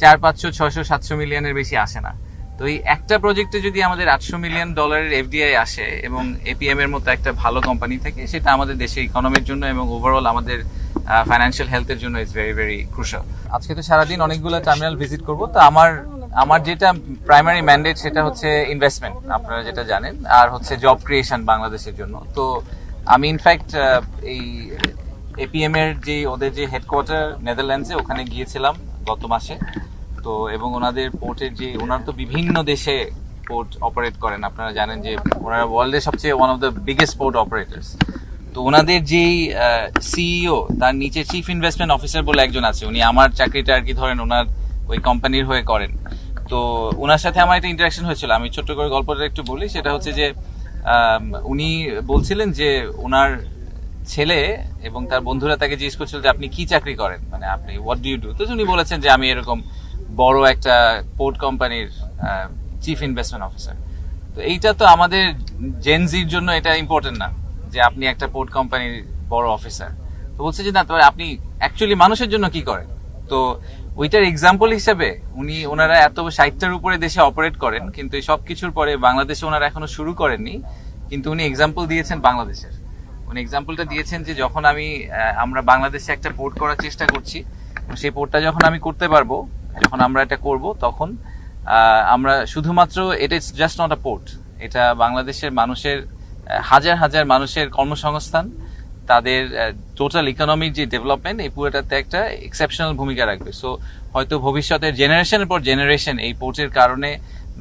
400-500-600-700 মিলিয়নের বেশি আসে না। তো এই একটা প্রজেক্টে যদি আমাদের $800 মিলিয়ন এফডিআই আসে এবং এপিএম এর মতো একটা ভালো কোম্পানি থেকে, সেটা আমাদের দেশের ইকোনমির জন্য এবং ওভারঅল আমাদের ফাইন্যান্সিয়াল হেলথের জন্য ইটস ভেরি ভেরি ক্রুশাল। আজকে তো সারাদিন অনেকগুলো টার্মিনাল ভিজিট করব, তো আমার যেটা প্রাইমারি ম্যান্ডেট সেটা হচ্ছে ইনভেস্টমেন্ট, আপনারা যেটা জানেন, আর হচ্ছে জব ক্রিয়েশন বাংলাদেশের জন্য। তো আমি ইনফ্যাক্ট এই এপিএম এর যে ওদের যে হেডকোয়ার্টার নেদারল্যান্ডসে, ওখানে গিয়েছিলাম গত মাসে। তো এবং ওনাদের পোর্টের যে ওনারা তো বিভিন্ন দেশে পোর্ট অপারেট করেন, আপনারা জানেন যে ওনারা ওয়ার্ল্ডের সবচেয়ে one of the biggest port operators. তো ওনাদের যেই সিইও, তার নিচে চিফ ইনভেস্টমেন্ট অফিসার বলে একজন আছে, উনি আমার চাকরিটা আর কি ধরেন ওনার ওই কোম্পানির হয়ে করেন। তো ওনার সাথে আমার একটা ইন্টারাকশন হয়েছিল, আমি ছোট্ট করে গল্পটা একটু বলি। সেটা হচ্ছে যে উনি বলছিলেন যে ওনার ছেলে এবং তার বন্ধুরা তাকে জিজ্ঞেস করছিল যে আপনি কি চাকরি করেন, মানে আপনি হোয়াট ডু ইউ ডু। তো উনি বলেছেন যে আমি এরকম বড় একটা পোর্ট কোম্পানির চিফ ইনভেস্টমেন্ট অফিসার। তো এইটা তো আমাদের জেনজির জন্য এটা ইম্পর্টেন্ট না যে আপনি একটা পোর্ট কোম্পানির বড় অফিসার। তো বলছে যে না, তবে আপনি অ্যাকচুয়ালি মানুষের জন্য কি করেন। তো ওইটার এক্সাম্পল হিসেবে ওনারা এত 60টার উপরে দেশে অপারেট করেন, কিন্তু এই সবকিছুর পরে বাংলাদেশে ওনারা এখনো শুরু করেননি, কিন্তু উনি এক্সাম্পল দিয়েছেন বাংলাদেশের। উনি এক্সাম্পলটা দিয়েছেন যে যখন আমরা বাংলাদেশে একটা পোর্ট করার চেষ্টা করছি, সেই পোর্টটা যখন আমি করতে পারবো, যখন আমরা এটা করব, তখন আমরা শুধুমাত্র এটা জাস্ট নট আ পোর্ট, এটা বাংলাদেশের মানুষের হাজার হাজার মানুষের কর্মসংস্থান, তাদের টোটাল ইকোনমির যে ডেভেলপমেন্ট, এই পুরোটাতে একটা এক্সেপশনাল ভূমিকা রাখবে। সো হয়তো ভবিষ্যতের জেনারেশনের পর জেনারেশন এই পোর্টের কারণে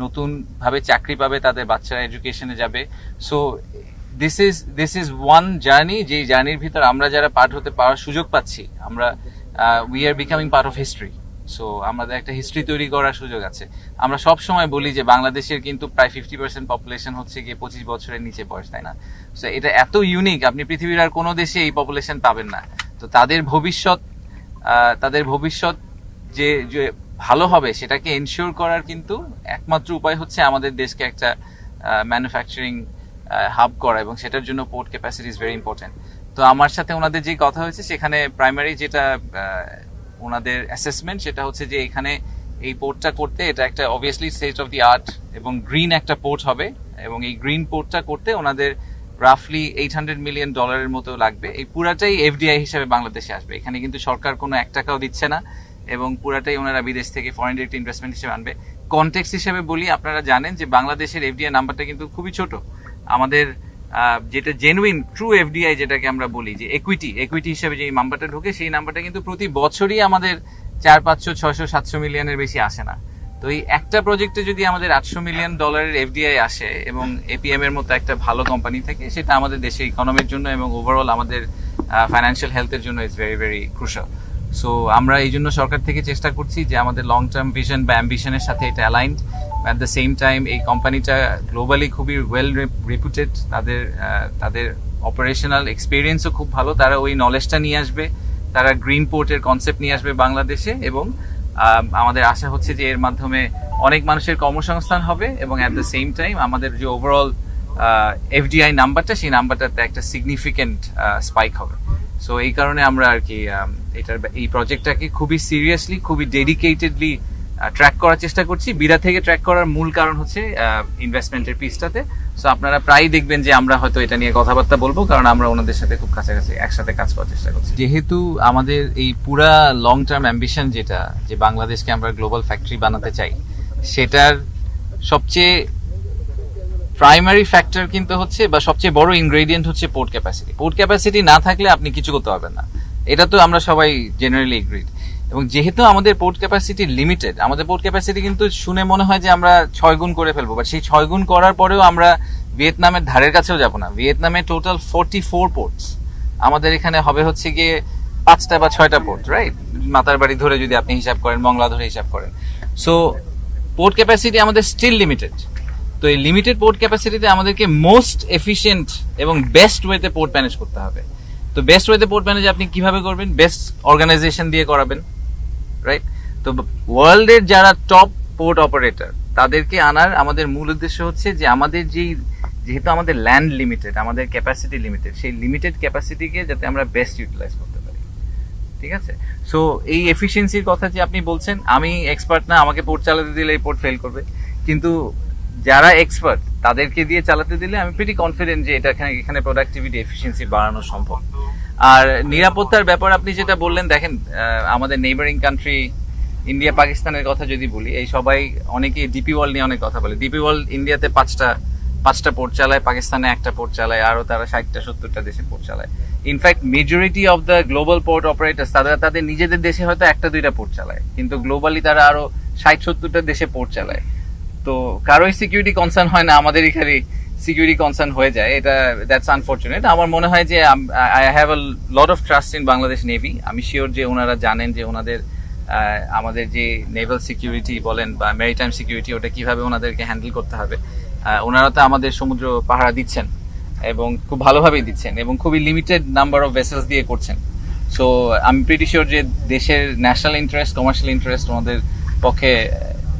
নতুন ভাবে চাকরি পাবে, তাদের বাচ্চারা এডুকেশনে যাবে। So this is one journey, যে জার্নির ভিতর আমরা যারা পার্ট হতে পারার সুযোগ পাচ্ছি, আমরা we are becoming part of history. So আমাদের একটা হিস্ট্রি তৈরি করার সুযোগ আছে। আমরা সব সময় বলি যে বাংলাদেশের কিন্তু প্রায় 50% পপুলেশন হচ্ছে গিয়ে 25 বছরের নিচে বয়স, তাই না? সো এটা এত ইউনিক, আপনি পৃথিবীর আর কোনো দেশে এই পপুলেশন পাবেন না। তো তাদের ভবিষ্যৎ যে ভালো হবে, সেটাকে এনশিওর করার কিন্তু একমাত্র উপায় হচ্ছে আমাদের দেশকে একটা ম্যানুফ্যাকচারিং হাব করা, এবং সেটার জন্য port capacity is very important. তো আমার সাথে ওনাদের যে কথা হয়েছে, সেখানে প্রাইমারি যেটা ওনাদের অ্যাসেসমেন্ট, সেটা হচ্ছে যে এখানে এই পোর্টটা করতে, এটা একটা obviously state of the art এবং গ্রিন একটা পোর্ট হবে, এবং এই গ্রিন পোর্টটা করতে ওনাদের রাফলি $800 মিলিয়ন মতো লাগবে। এই পুরাটাই এফডিআই হিসেবে বাংলাদেশে আসবে, এখানে কিন্তু সরকার কোনো $1 দিচ্ছে না, এবং পুরাটাই ওনারা বিদেশ থেকে ফরেন ডিরেক্ট ইনভেস্টমেন্ট হিসেবে আনবে। কনটেক্সট হিসেবে বলি, আপনারা জানেন যে বাংলাদেশের এফডিআই নাম্বারটা কিন্তু খুবই ছোট। আমাদের যেটা জেনুইন ট্রু এফডিআই, যেটাকে আমরা বলি যে একুইটি হিসেবে যে নাম্বারটা ঢোকে, সেই নাম্বারটা কিন্তু প্রতি বছরই আমাদের 400-500-600-700 মিলিয়নের বেশি আসে না। তো এই একটা প্রজেক্টে যদি আমাদের $800 মিলিয়ন এফডিআই আসে এবং এপিএম এর মতো একটা ভালো কোম্পানি থেকে, সেটা আমাদের দেশের ইকোনমির জন্য এবং ওভারঅল আমাদের ফাইন্যান্সিয়াল হেলথের জন্য it's very very crucial. So আমরা এই জন্য সরকার থেকে চেষ্টা করছি যে আমাদের লং টার্ম ভিশন বা অ্যাম্বিশনের সাথে এটা aligned. At the same time এই কোম্পানিটা গ্লোবালি খুবই ওয়েল রেপুটেড, তাদের অপারেশনাল এক্সপিরিয়েন্সও খুব ভালো, তারা ওই নলেজটা নিয়ে আসবে, তারা গ্রিন পোর্টের কনসেপ্ট নিয়ে আসবে বাংলাদেশে, এবং আমাদের আশা হচ্ছে যে এর মাধ্যমে অনেক মানুষের কর্মসংস্থান হবে, এবং অ্যাট দ্য সেম টাইম আমাদের যে ওভারঅল এফডিআই নাম্বারটা, সেই নাম্বারটাতে একটা সিগনিফিকেন্ট স্পাইক হবে। সো এই কারণে আমরা আর কি এই প্রজেক্টটাকে খুবই সিরিয়াসলি, খুবই ডেডিকেটেডলি ট্র্যাক করার চেষ্টা করছি। বিরা থেকে ট্র্যাক করার মূল কারণ হচ্ছে ইনভেস্টমেন্টের পিসটাতে। সো আপনারা প্রায়ই দেখবেন যে আমরা হয়তো এটা নিয়ে কথাবার্তা বলবো, কারণ আমরা ওনাদের সাথে খুব কাছাকাছি একসাথে কাজ করার চেষ্টা করছি। যেহেতু আমাদের এই পুরা লং টার্ম অ্যাম্বিশন যেটা, যে বাংলাদেশকে আমরা গ্লোবাল ফ্যাক্টরি বানাতে চাই, সেটার সবচেয়ে প্রাইমারি ফ্যাক্টর কিন্তু হচ্ছে, বা সবচেয়ে বড় ইনগ্রেডিয়েন্ট হচ্ছে পোর্ট ক্যাপাসিটি। পোর্ট ক্যাপাসিটি না থাকলে আপনি কিছু করতে পারবেন না, এটা তো আমরা সবাই জেনারেলি এগ্রিড। এবং যেহেতু আমাদের পোর্ট ক্যাপাসিটি লিমিটেড, আমাদের পোর্ট ক্যাপাসিটি কিন্তু শুনে মনে হয় যে আমরা 6 গুণ করে ফেলবো, বাট সেই 6 গুণ করার পরেও আমরা ভিয়েতনামের ধারের কাছেও যাবো না। ভিয়েতনামে টোটাল 44 পোর্টস, আমাদের এখানে হবে হচ্ছে গিয়ে 5টা বা 6টা পোর্ট, রাইট? মাতার বাড়ি ধরে যদি আপনি হিসাব করেন, মংলা ধরে হিসাব করেন। সো পোর্ট ক্যাপাসিটি আমাদের স্টিল লিমিটেড। তো এই লিমিটেড পোর্ট ক্যাপাসিটিতে আমাদেরকে মোস্ট এফিশিয়েন্ট এবং বেস্ট ওয়েতে পোর্ট ম্যানেজ করতে হবে। তো বেস্ট ওয়েতে পোর্ট ম্যানেজ আপনি কিভাবে করবেন? বেস্ট অর্গানাইজেশন দিয়ে করাবেন, রাইট? তো ওয়ার্ল্ডের যারা টপ পোর্ট অপারেটর, তাদেরকে আনার আমাদের মূল উদ্দেশ্য হচ্ছে যে আমাদের যেহেতু আমাদের ল্যান্ড লিমিটেড, আমাদের ক্যাপাসিটি লিমিটেড, সেই লিমিটেড ক্যাপাসিটিকে যাতে আমরা বেস্ট ইউটিলাইজ করতে পারি। ঠিক আছে। সো এই এফিসিয়েন্সির কথা যে আপনি বলছেন, আমি এক্সপার্ট না, আমাকে পোর্ট চালাতে দিলে এই পোর্ট ফেল করবে, কিন্তু যারা এক্সপার্ট তাদেরকে দিয়ে চালাতে দিলে আমি প্রিটি কনফিডেন্ট যে এটা এখানে প্রোডাক্টিভিটি এফিসিয়েন্সি বাড়ানো সম্ভব। আর নিরাপত্তার ব্যাপার আপনি যেটা বললেন, দেখেন আমাদের নেইবারিং কান্ট্রি ইন্ডিয়া পাকিস্তানের কথা যদি বলি, এই সবাই অনেকে ডিপি ওয়ার্ল্ড নিয়ে অনেক কথা বলে। ডিপি ওয়ার্ল্ড ইন্ডিয়াতে পাঁচটা পোর্ট চালায়, পাকিস্তানে একটা পোর্ট চালায়, আরো তারা 60-70টা দেশে পোর্ট চালায়। In fact majority of the global port operators তারা তাদের নিজেদের দেশে হয়তো 1-2টা পোর্ট চালায়, কিন্তু গ্লোবালি তারা আরো 60-70টা দেশে পোর্ট চালায়। তো কারোই সিকিউরিটি কনসার্ন হয় না, আমাদেরই খালি সিকিউরিটি কনসার্ন হয়ে যায়। এটা দ্যাটস আনফরচুনেট। আমার মনে হয় যে I have a lot of trust in Bangladesh navy. আমি শিওর যে ওনারা জানেন যে ওনাদের আমাদের যে নেভাল সিকিউরিটি বলেন বা মেরিটাইম সিকিউরিটি, ওটা কিভাবে ওনাদেরকে হ্যান্ডেল করতে হবে। ওনারা তো আমাদের সমুদ্র পাহারা দিচ্ছেন এবং খুব ভালোভাবেই দিচ্ছেন এবং খুবই লিমিটেড নাম্বার অফ ভেসেলস দিয়ে করছেন। সো আমি প্রিটি শিওর যে দেশের ন্যাশনাল ইন্টারেস্ট, কমার্শিয়াল ইন্টারেস্ট ওনাদের পক্ষে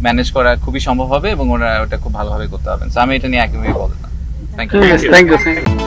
ম্যানেজ করা খুবই সম্ভব হবে এবং ওনারা ওটা খুব ভালোভাবে করতে পারবেন। সো আমি এটা নিয়ে একদমই বলবো না। Thank you.